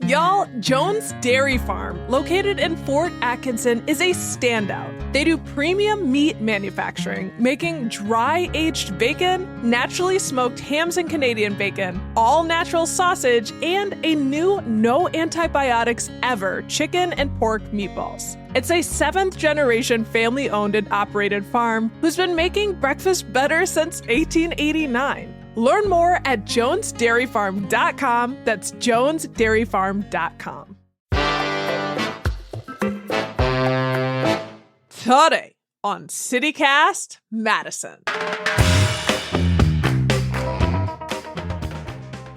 Y'all, Jones Dairy Farm, located in Fort Atkinson, is a standout. They do premium meat manufacturing, making dry-aged bacon, naturally smoked hams and Canadian bacon, all-natural sausage, and a new no antibiotics ever chicken and pork meatballs. It's a 7th-generation family-owned and operated farm who's been making breakfast better since 1889. Learn more at jonesdairyfarm.com. That's jonesdairyfarm.com. Today on CityCast Madison.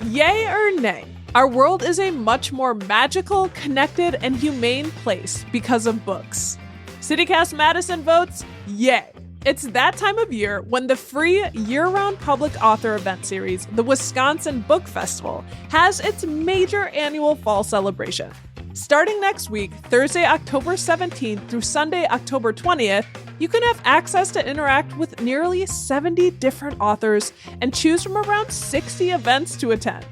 Yay or nay? Our world is a much more magical, connected, and humane place because of books. CityCast Madison votes yay. It's that time of year when the free year-round public author event series, the Wisconsin Book Festival, has its major annual fall celebration. Starting next week, Thursday, October 17th through Sunday, October 20th, you can have access to interact with nearly 70 different authors and choose from around 60 events to attend.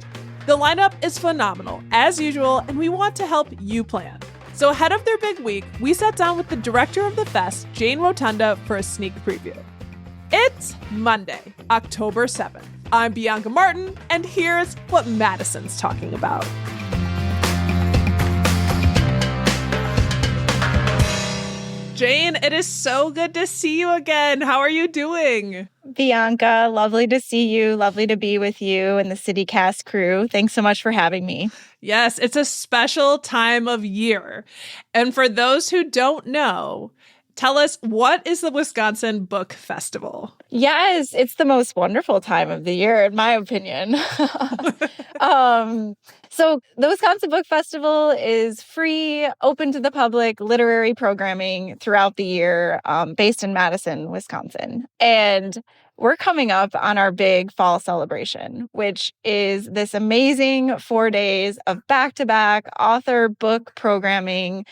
The lineup is phenomenal, as usual, and we want to help you plan. So ahead of their big week, we sat down with the director of the fest, Jane Rotunda, for a sneak preview. It's Monday, October 7th. I'm Bianca Martin, and here's what Madison's talking about. Jane, it is so good to see you again. How are you doing? Bianca, lovely to see you. Lovely to be with you and the CityCast crew. Thanks so much for having me. Yes, it's a special time of year. And for those who don't know, tell us, what is the Wisconsin Book Festival? Yes, it's the most wonderful time of the year, in my opinion. So the Wisconsin Book Festival is free, open to the public, literary programming throughout the year, based in Madison, Wisconsin. And we're coming up on our big fall celebration, which is this amazing 4 days of back-to-back author book programming.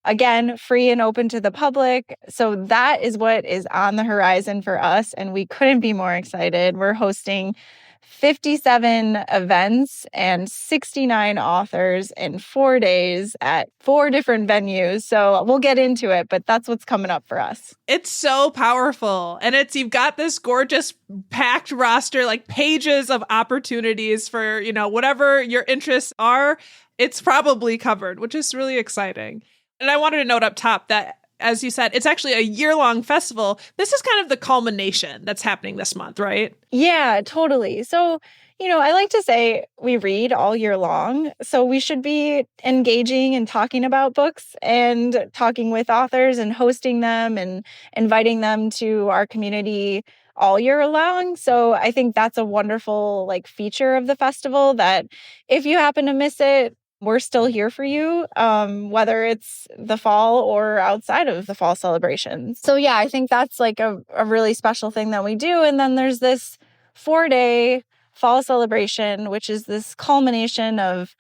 Again, free and open to the public. So that is what is on the horizon for us, and we couldn't be more excited. We're hosting 57 events and 69 authors in 4 days at 4 different venues. So we'll get into it, but that's what's coming up for us. It's so powerful. And you've got this gorgeous packed roster, like pages of opportunities for, whatever your interests are, it's probably covered, which is really exciting. And I wanted to note up top that, as you said, it's actually a year-long festival. This is kind of the culmination that's happening this month, right? Yeah, totally. So, I like to say we read all year long. So we should be engaging and talking about books and talking with authors and hosting them and inviting them to our community all year long. So I think that's a wonderful feature of the festival, that if you happen to miss it, we're still here for you, whether it's the fall or outside of the fall celebrations. So yeah, I think that's a really special thing that we do. And then there's this 4-day fall celebration, which is this culmination of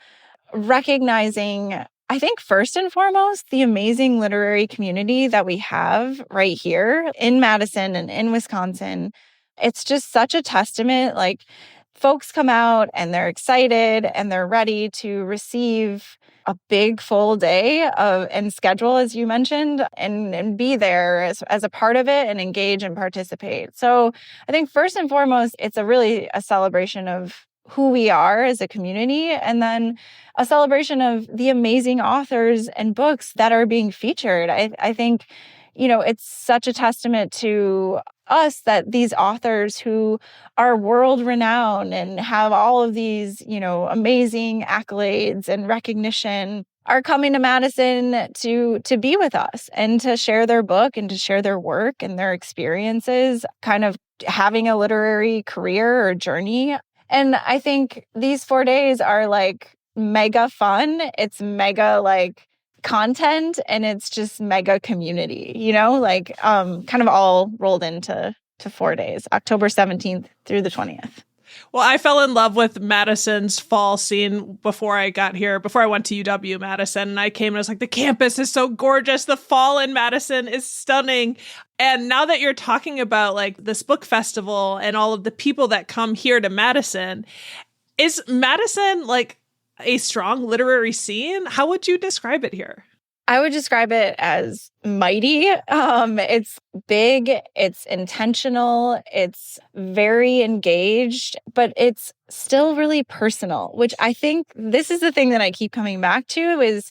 recognizing, I think, first and foremost, the amazing literary community that we have right here in Madison and in Wisconsin. It's just such a testament. Folks come out and they're excited and they're ready to receive a big full day and schedule, as you mentioned, and be there as a part of it and engage and participate. So I think first and foremost, it's a celebration of who we are as a community, and then a celebration of the amazing authors and books that are being featured. I think, it's such a testament to us that these authors who are world renowned and have all of these, amazing accolades and recognition are coming to Madison to be with us and to share their book and to share their work and their experiences, kind of having a literary career or journey. And I think these 4 days are mega fun. It's mega content, and it's just mega community, kind of all rolled into 4 days, October 17th through the 20th. Well, I fell in love with Madison's fall scene before I got here, before I went to UW-Madison. And I came and I was like, the campus is so gorgeous. The fall in Madison is stunning. And now that you're talking about this book festival and all of the people that come here to Madison, is Madison a strong literary scene. How would you describe it here? I would describe it as mighty. It's big, it's intentional, it's very engaged, but it's still really personal, which I think this is the thing that I keep coming back to is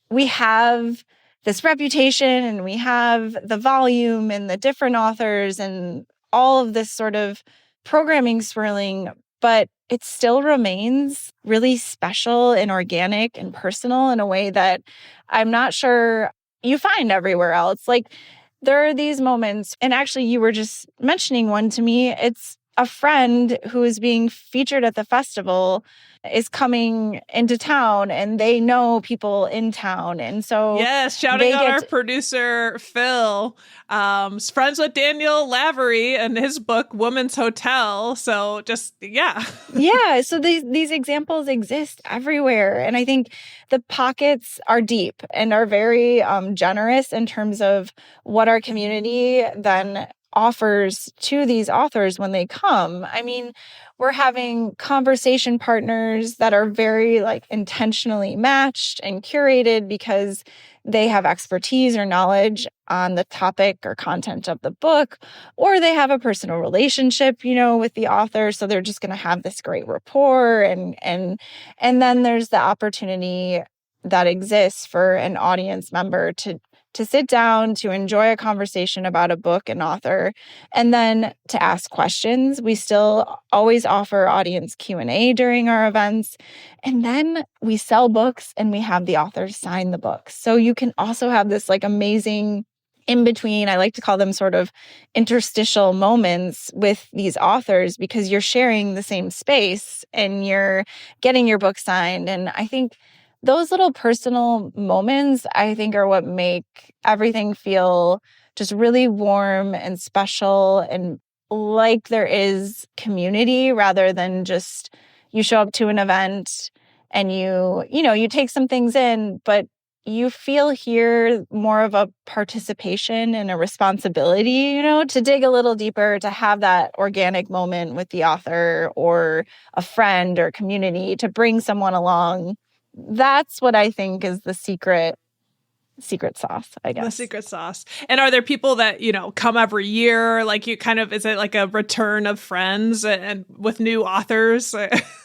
we have this reputation and we have the volume and the different authors and all of this sort of programming swirling, but it still remains really special and organic and personal in a way that I'm not sure you find everywhere else. Like there are these moments, and actually you were just mentioning one to me. It's a friend who is being featured at the festival is coming into town and they know people in town. And so yes, shouting out our producer, Phil, friends with Daniel Lavery and his book, Woman's Hotel. So just, yeah. Yeah. So these examples exist everywhere. And I think the pockets are deep and are very generous in terms of what our community then offers to these authors when they come. I mean, we're having conversation partners that are very like intentionally matched and curated because they have expertise or knowledge on the topic or content of the book, or they have a personal relationship, with the author. So they're just going to have this great rapport. And then there's the opportunity that exists for an audience member to sit down, to enjoy a conversation about a book and author, and then to ask questions. We still always offer audience Q&A during our events. And then we sell books and we have the authors sign the books. So you can also have this like amazing in between, I like to call them sort of interstitial moments with these authors because you're sharing the same space and you're getting your book signed. And I think those little personal moments, I think, are what make everything feel just really warm and special and like there is community rather than just you show up to an event and you take some things in, but you feel here more of a participation and a responsibility, to dig a little deeper, to have that organic moment with the author or a friend or community, to bring someone along. That's what I think is the secret sauce, I guess. The secret sauce. And are there people that, come every year? Like you kind of, is it like a return of friends and with new authors?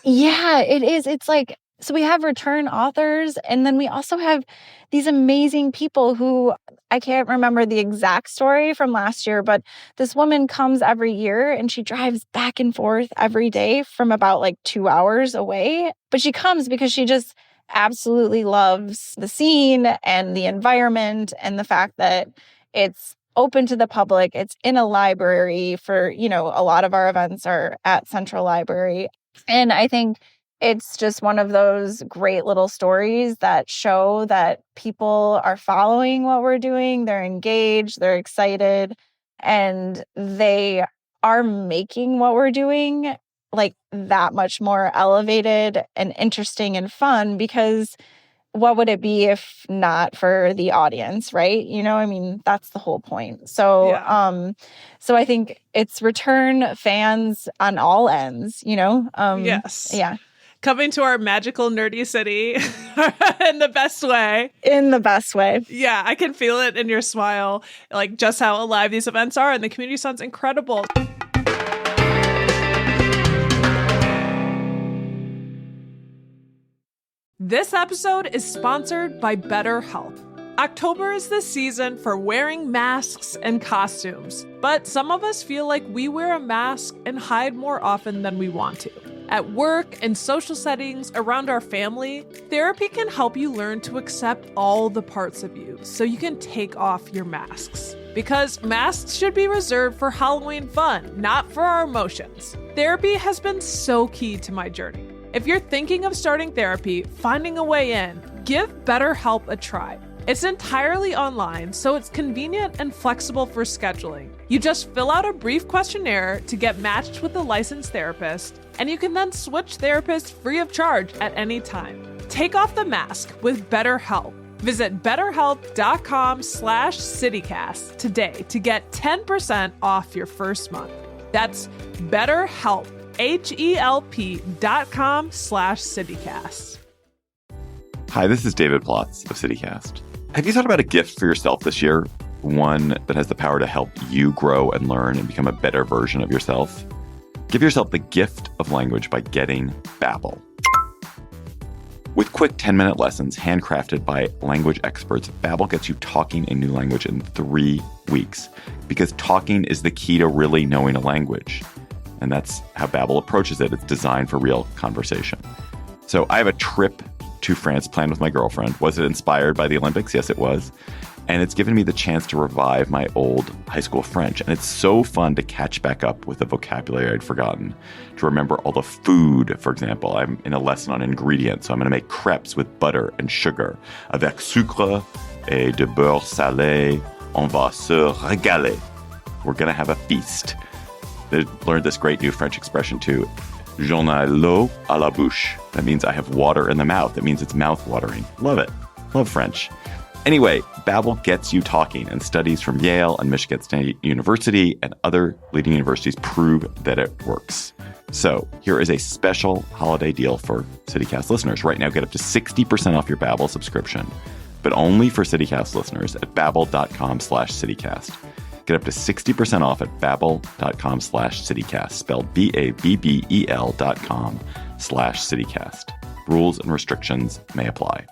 Yeah, it is. It's like, so we have return authors and then we also have these amazing people who I can't remember the exact story from last year, but this woman comes every year and she drives back and forth every day from about like 2 hours away. But she comes because she just absolutely loves the scene and the environment and the fact that it's open to the public. It's in a library for, a lot of our events are at Central Library. And I think it's just one of those great little stories that show that people are following what we're doing. They're engaged, they're excited, and they are making what we're doing like that much more elevated and interesting and fun, because what would it be if not for the audience, right? That's the whole point. So, yeah. So I think it's return fans on all ends, Yes. Yeah. Coming to our magical, nerdy city in the best way. In the best way. Yeah, I can feel it in your smile, like just how alive these events are, and the community sounds incredible. This episode is sponsored by BetterHelp. October is the season for wearing masks and costumes, but some of us feel like we wear a mask and hide more often than we want to. At work and social settings around our family, therapy can help you learn to accept all the parts of you so you can take off your masks. Because masks should be reserved for Halloween fun, not for our emotions. Therapy has been so key to my journey. If you're thinking of starting therapy, finding a way in, give BetterHelp a try. It's entirely online, so it's convenient and flexible for scheduling. You just fill out a brief questionnaire to get matched with a licensed therapist, and you can then switch therapists free of charge at any time. Take off the mask with BetterHelp. Visit BetterHelp.com/CityCast today to get 10% off your first month. That's BetterHelp, HELP.com/CityCast. Hi, this is David Plotz of CityCast. Have you thought about a gift for yourself this year? One that has the power to help you grow and learn and become a better version of yourself? Give yourself the gift of language by getting Babbel. With quick 10-minute lessons handcrafted by language experts, Babbel gets you talking a new language in 3 weeks. Because talking is the key to really knowing a language. And that's how Babbel approaches it. It's designed for real conversation. So I have a trip to France planned with my girlfriend. Was it inspired by the Olympics? Yes, it was. And it's given me the chance to revive my old high school French. And it's so fun to catch back up with the vocabulary I'd forgotten. To remember all the food, for example. I'm in a lesson on ingredients, so I'm going to make crepes with butter and sugar. Avec sucre et de beurre salé, on va se régaler. We're going to have a feast. They learned this great new French expression too. J'en ai l'eau à la bouche. That means I have water in the mouth. That means it's mouth-watering. Love it. Love French. Anyway, Babbel gets you talking, and studies from Yale and Michigan State University and other leading universities prove that it works. So here is a special holiday deal for CityCast listeners. Right now, get up to 60% off your Babbel subscription, but only for CityCast listeners at babbel.com/CityCast. Get up to 60% off at babbel.com/CityCast, spelled BABBEL.com/CityCast. Rules and restrictions may apply.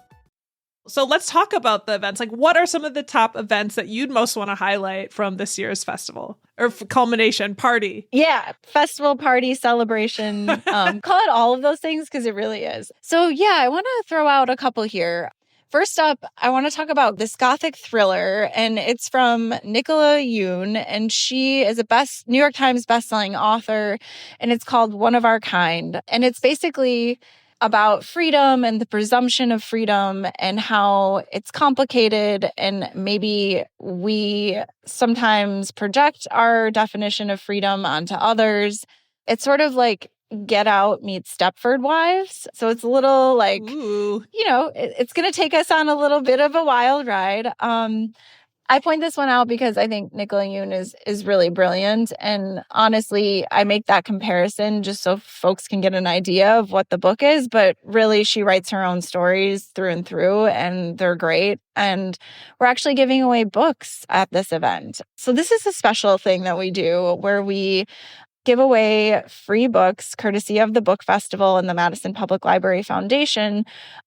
So let's talk about the events. Like, what are some of the top events that you'd most want to highlight from this year's festival or culmination party? Yeah, festival, party, celebration. Call it all of those things because it really is. So yeah, I want to throw out a couple here. First up, I want to talk about this Gothic thriller, and it's from Nicola Yoon, and she is a New York Times bestselling author, and it's called One of Our Kind. And it's basically about freedom and the presumption of freedom and how it's complicated, and maybe we sometimes project our definition of freedom onto others. It's sort of like Get Out meets Stepford Wives. So it's a little like, Ooh. It's going to take us on a little bit of a wild ride. I point this one out because I think Nicola Yoon is really brilliant. And honestly, I make that comparison just so folks can get an idea of what the book is. But really, she writes her own stories through and through, and they're great. And we're actually giving away books at this event. So this is a special thing that we do where we give away free books courtesy of the book festival and the Madison Public Library Foundation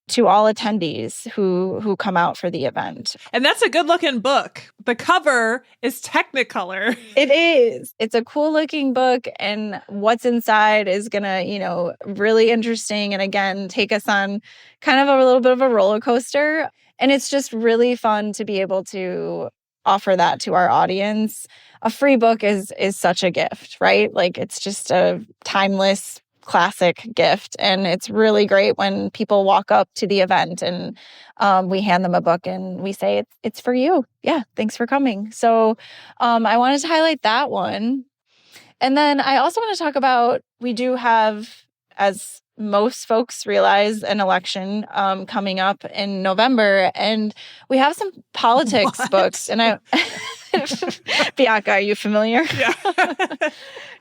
to all attendees who come out for the event. And that's a good looking book. The cover is Technicolor. It is. It's a cool looking book, and what's inside is going to, really interesting, and again, take us on kind of a little bit of a roller coaster. And it's just really fun to be able to offer that to our audience. A free book is such a gift, right? Like, it's just a timeless classic gift. And it's really great when people walk up to the event and we hand them a book and we say, it's for you. Yeah, thanks for coming. So I wanted to highlight that one. And then I also want to talk about, we do have, as most folks realize, an election coming up in November, and we have some politics books. And Bianca, are you familiar? Yeah.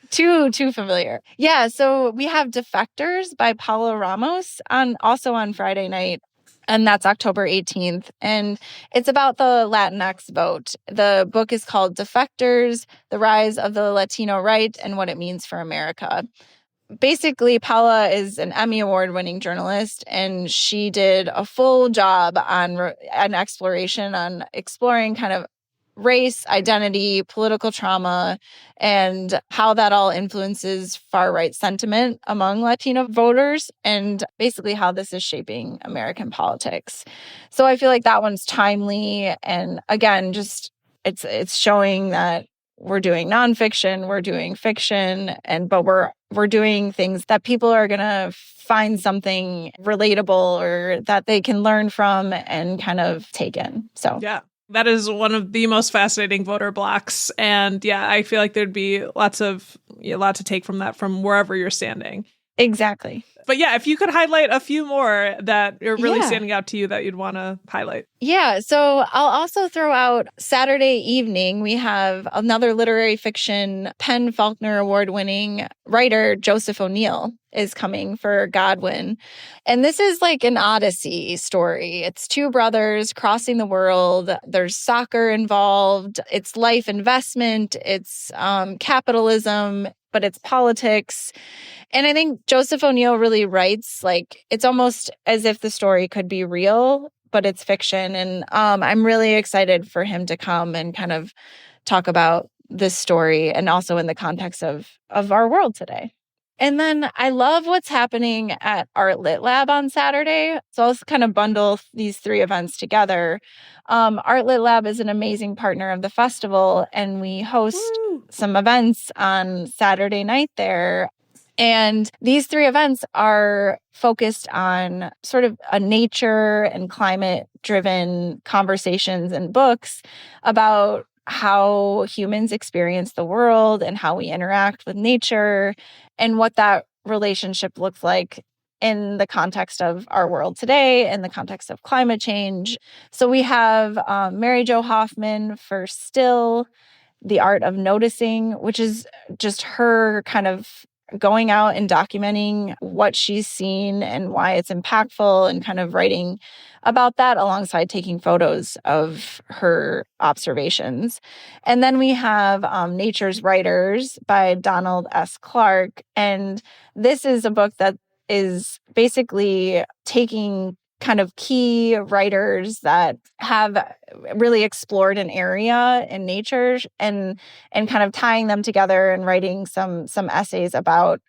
Too familiar. Yeah, so we have Defectors by Paula Ramos also on Friday night. And that's October 18th. And it's about the Latinx vote. The book is called Defectors: The Rise of the Latino Right and What It Means for America. Basically, Paula is an Emmy Award-winning journalist, and she did a full job on an exploration on exploring kind of race, identity, political trauma, and how that all influences far-right sentiment among Latino voters, and basically how this is shaping American politics. So I feel like that one's timely, and again, just it's showing that we're doing nonfiction, we're doing fiction, but we're doing things that people are going to find something relatable or that they can learn from and kind of take in. So yeah. That is one of the most fascinating voter blocks. And yeah, I feel like there'd be a lot to take from that from wherever you're standing. Exactly. But yeah, if you could highlight a few more that are really Yeah. standing out to you that you'd want to highlight. Yeah, so I'll also throw out Saturday evening. We have another literary fiction PEN Faulkner Award-winning writer, Joseph O'Neill, is coming for Godwin. And this is like an Odyssey story. It's two brothers crossing the world. There's soccer involved. It's life investment. It's capitalism, but it's politics. And I think Joseph O'Neill really writes like it's almost as if the story could be real, but it's fiction. And I'm really excited for him to come and kind of talk about this story and also in the context of our world today. And then I love what's happening at Art Lit Lab on Saturday. So I'll kind of bundle these three events together. Art Lit Lab is an amazing partner of the festival, and we host some events on Saturday night there. And these three events are focused on sort of a nature and climate-driven conversations and books about how humans experience the world and how we interact with nature and what that relationship looks like in the context of our world today, in the context of climate change. So we have Mary Jo Hoffman for Still, The Art of Noticing, which is just her kind of going out and documenting what she's seen and why it's impactful and kind of writing about that alongside taking photos of her observations. And then we have Nature's Writers by Donald S. Clark. And this is a book that is basically taking kind of key writers that have really explored an area in nature and kind of tying them together and writing some essays about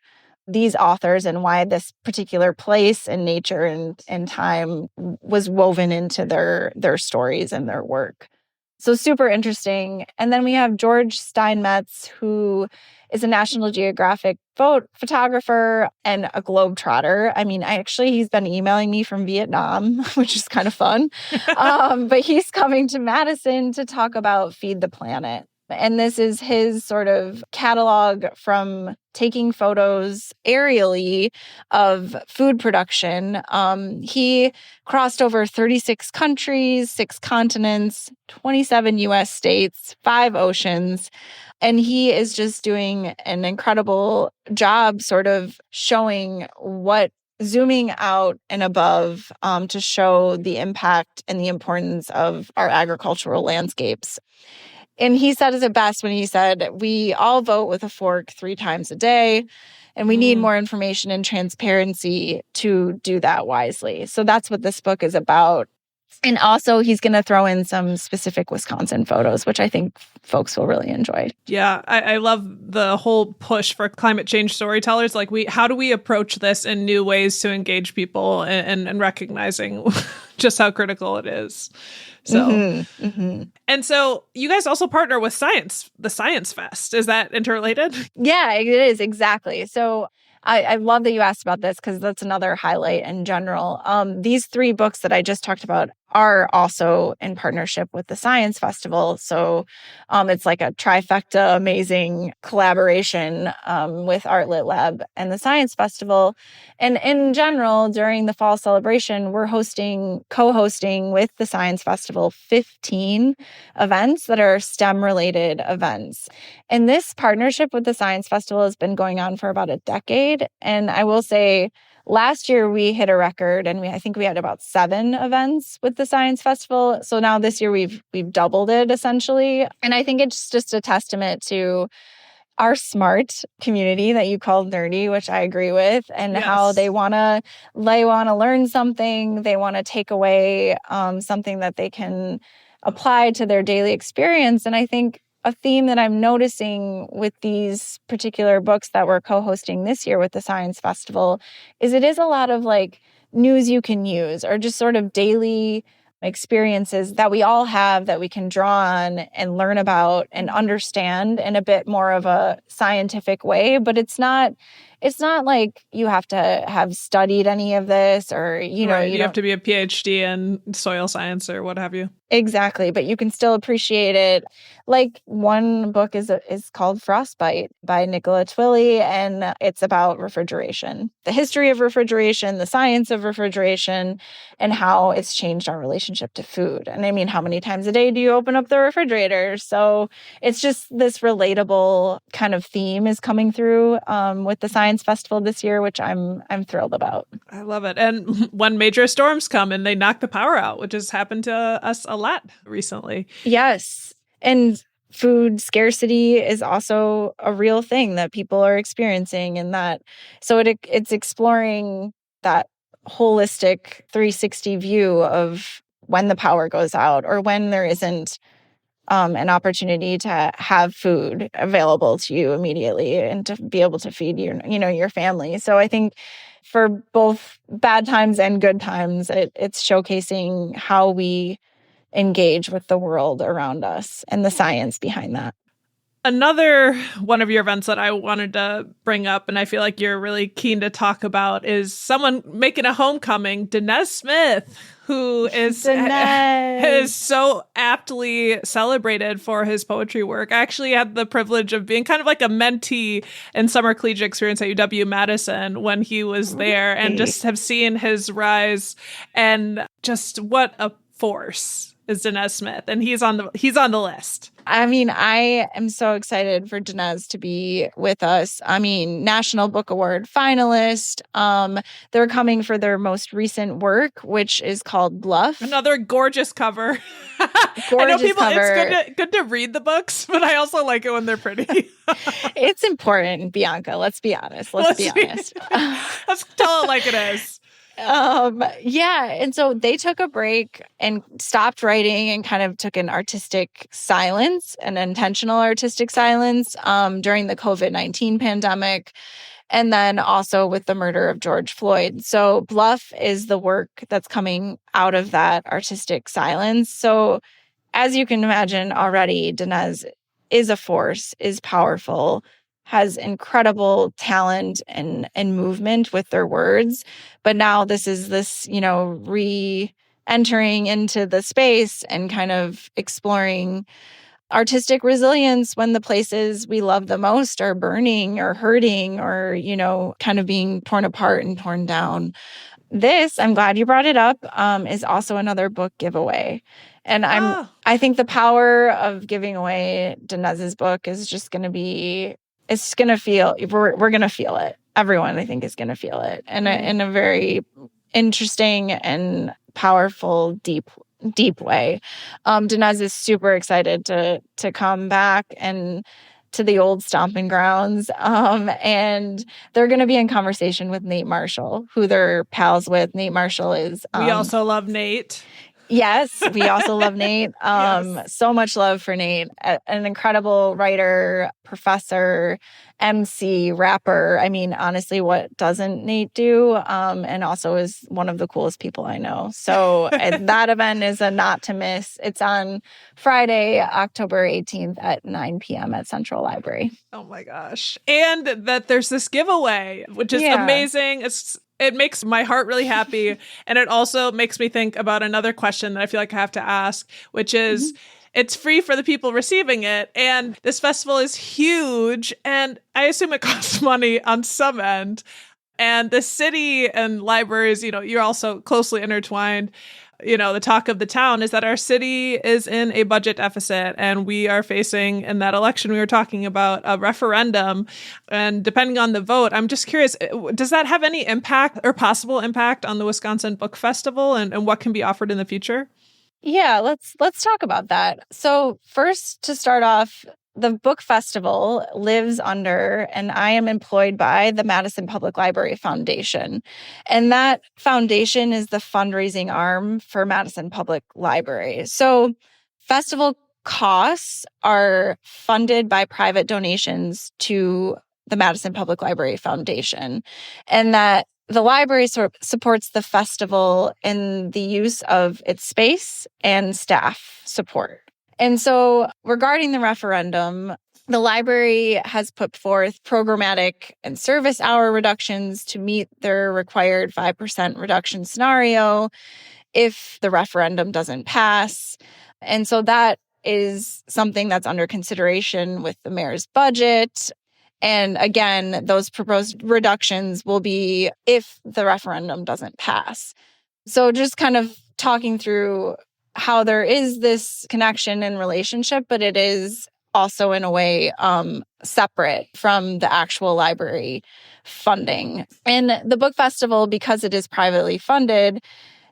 these authors and why this particular place and nature and time was woven into their stories and their work. So super interesting. And then we have George Steinmetz, who is a National Geographic photographer and a globetrotter. I mean, he's been emailing me from Vietnam, which is kind of fun. But he's coming to Madison to talk about Feed the Planet. And this is his sort of catalog from taking photos aerially of food production. He crossed over 36 countries, 6 continents, 27 US states, 5 oceans. And he is just doing an incredible job sort of showing zooming out and above to show the impact and the importance of our agricultural landscapes. And he said it best when he said, we all vote with a fork 3 times a day, and we need more information and transparency to do that wisely. So that's what this book is about. And also, he's going to throw in some specific Wisconsin photos, which I think folks will really enjoy. Yeah, I love the whole push for climate change storytellers. Like, how do we approach this in new ways to engage people and recognizing just how critical it is? So, And so you guys also partner with the Science Fest. Is that interrelated? Yeah, it is, exactly. So I love that you asked about this because that's another highlight in general. These 3 books that I just talked about are also in partnership with the Science Festival. So it's like a trifecta amazing collaboration with Art Lit Lab and the Science Festival. And in general, during the fall celebration, we're co-hosting with the Science Festival 15 events that are STEM-related events. And this partnership with the Science Festival has been going on for about a decade. And I will say, last year we hit a record, and I think we had about 7 events with the Science Festival. So now this year we've doubled it essentially. And I think it's just a testament to our smart community that you called nerdy, which I agree with, and how they want to learn something, they want to take away something that they can apply to their daily experience. And I think a theme that I'm noticing with these particular books that we're co-hosting this year with the Science Festival is it is a lot of like news you can use or just sort of daily experiences that we all have that we can draw on and learn about and understand in a bit more of a scientific way. But it's not like you have to have studied any of this or, you know, you have to be a PhD in soil science or what have you. Exactly, but you can still appreciate it. Like one book is called Frostbite by Nicola Twilley, and it's about refrigeration, the history of refrigeration, the science of refrigeration, and how it's changed our relationship to food. And I mean, how many times a day do you open up the refrigerator? So it's just this relatable kind of theme is coming through with the Science Festival this year, which I'm thrilled about. I love it. And when major storms come and they knock the power out, which has happened to us a lot recently. Yes. And food scarcity is also a real thing that people are experiencing, and that so it's exploring that holistic 360 view of when the power goes out or when there isn't an opportunity to have food available to you immediately and to be able to feed your family. So I think for both bad times and good times, it's showcasing how we engage with the world around us and the science behind that. Another one of your events that I wanted to bring up, and I feel like you're really keen to talk about, is someone making a homecoming, Danez Smith, who is so aptly celebrated for his poetry work. I actually had the privilege of being kind of like a mentee in summer collegiate experience at UW-Madison when he was there, and just have seen his rise, and just what a force is Danez Smith, and he's on the list. I mean, I am so excited for Danez to be with us. I mean, National Book Award finalist. They're coming for their most recent work, which is called Bluff. Another gorgeous cover. Gorgeous I know people, cover. It's good to read the books, but I also like it when they're pretty. It's important, Bianca. Let's be honest. Let's be honest. Let's tell it like it is. Yeah. And so they took a break and stopped writing and kind of took an artistic silence, an intentional artistic silence during the COVID-19 pandemic. And then also with the murder of George Floyd. So Bluff is the work that's coming out of that artistic silence. So as you can imagine already, Danez is a force, is powerful, has incredible talent and movement with their words. But now this, re-entering into the space and kind of exploring artistic resilience when the places we love the most are burning or hurting or, kind of being torn apart and torn down. This, I'm glad you brought it up, is also another book giveaway. And I think the power of giving away Danez's book is just going to be, it's going to feel, we're going to feel it. Everyone, I think, is going to feel it in a very interesting and powerful, deep way. Danez is super excited to come back and to the old stomping grounds. And they're going to be in conversation with Nate Marshall, who they're pals with. Nate Marshall is... we also love Nate. Yes, we also love Nate. Yes. So much love for Nate. An incredible writer, professor, MC, rapper. I mean, honestly, what doesn't Nate do? And also is one of the coolest people I know. So that event is a not to miss. It's on Friday, October 18th at 9 p.m. at Central Library. Oh my gosh. And that there's this giveaway, which is amazing. It makes my heart really happy. And it also makes me think about another question that I feel like I have to ask, which is, it's free for the people receiving it. And this festival is huge. And I assume it costs money on some end. And the city and libraries, you're also closely intertwined. The talk of the town is that our city is in a budget deficit, and we are facing, in that election we were talking about, a referendum. And depending on the vote, I'm just curious, does that have any impact or possible impact on the Wisconsin Book Festival and what can be offered in the future? Yeah, let's talk about that. So first, to start off, the book festival lives under, and I am employed by, the Madison Public Library Foundation. And that foundation is the fundraising arm for Madison Public Library. So festival costs are funded by private donations to the Madison Public Library Foundation. And that the library supports the festival in the use of its space and staff support. And so regarding the referendum, the library has put forth programmatic and service hour reductions to meet their required 5% reduction scenario. if the referendum doesn't pass. And so that is something that's under consideration with the mayor's budget. And again, those proposed reductions will be if the referendum doesn't pass. So just kind of talking through how there is this connection and relationship, but it is also in a way separate from the actual library funding. And the book festival, because it is privately funded,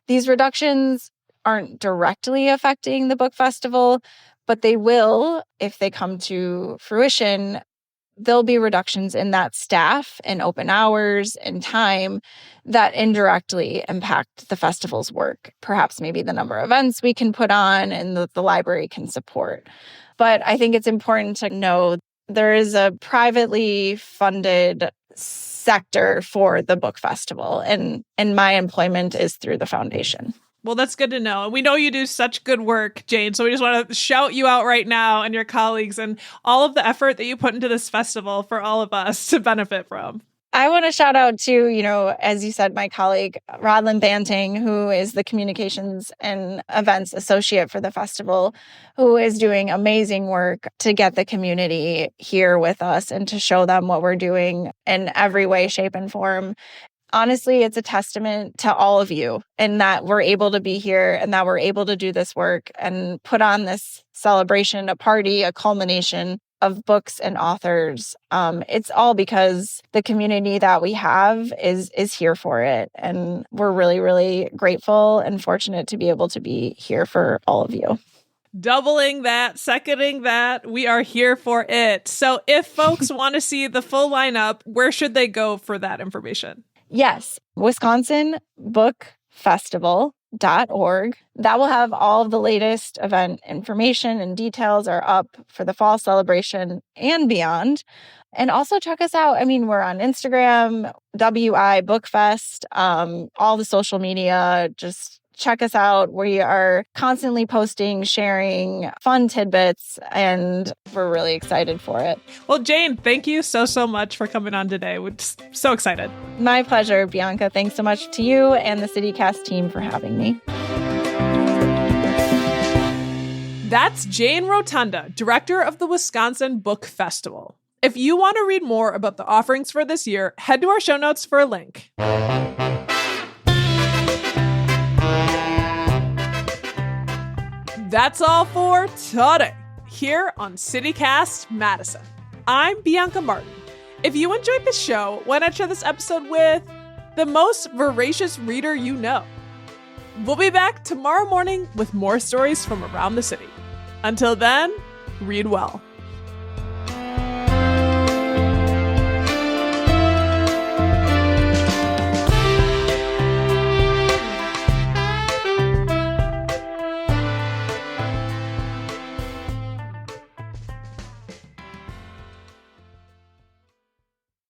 these reductions aren't directly affecting the book festival, but they will, if they come to fruition, there'll be reductions in that staff and open hours and time that indirectly impact the festival's work. Perhaps maybe the number of events we can put on and the library can support. But I think it's important to know there is a privately funded sector for the book festival, and my employment is through the foundation. Well, that's good to know. We know you do such good work, Jane. So we just want to shout you out right now and your colleagues and all of the effort that you put into this festival for all of us to benefit from. I want to shout out to, as you said, my colleague, Rodlin Banting, who is the communications and events associate for the festival, who is doing amazing work to get the community here with us and to show them what we're doing in every way, shape, and form. Honestly, it's a testament to all of you and that we're able to be here and that we're able to do this work and put on this celebration, a party, a culmination of books and authors. It's all because the community that we have is here for it. And we're really, really grateful and fortunate to be able to be here for all of you. Doubling that, seconding that, we are here for it. So if folks want to see the full lineup, where should they go for that information? Yes, WisconsinBookFestival.org. That will have all of the latest event information and details are up for the fall celebration and beyond. And also check us out. I mean, we're on Instagram, WI Bookfest, all the social media. Just check us out. We are constantly posting, sharing fun tidbits, and we're really excited for it. Well, Jane, thank you so much for coming on today. We're just so excited. My pleasure, Bianca. Thanks so much to you and the CityCast team for having me. That's Jane Rotunda, director of the Wisconsin Book Festival. If you want to read more about the offerings for this year, head to our show notes for a link. That's all for today, here on CityCast Madison. I'm Bianca Martin. If you enjoyed this show, why not share this episode with the most voracious reader you know? We'll be back tomorrow morning with more stories from around the city. Until then, read well.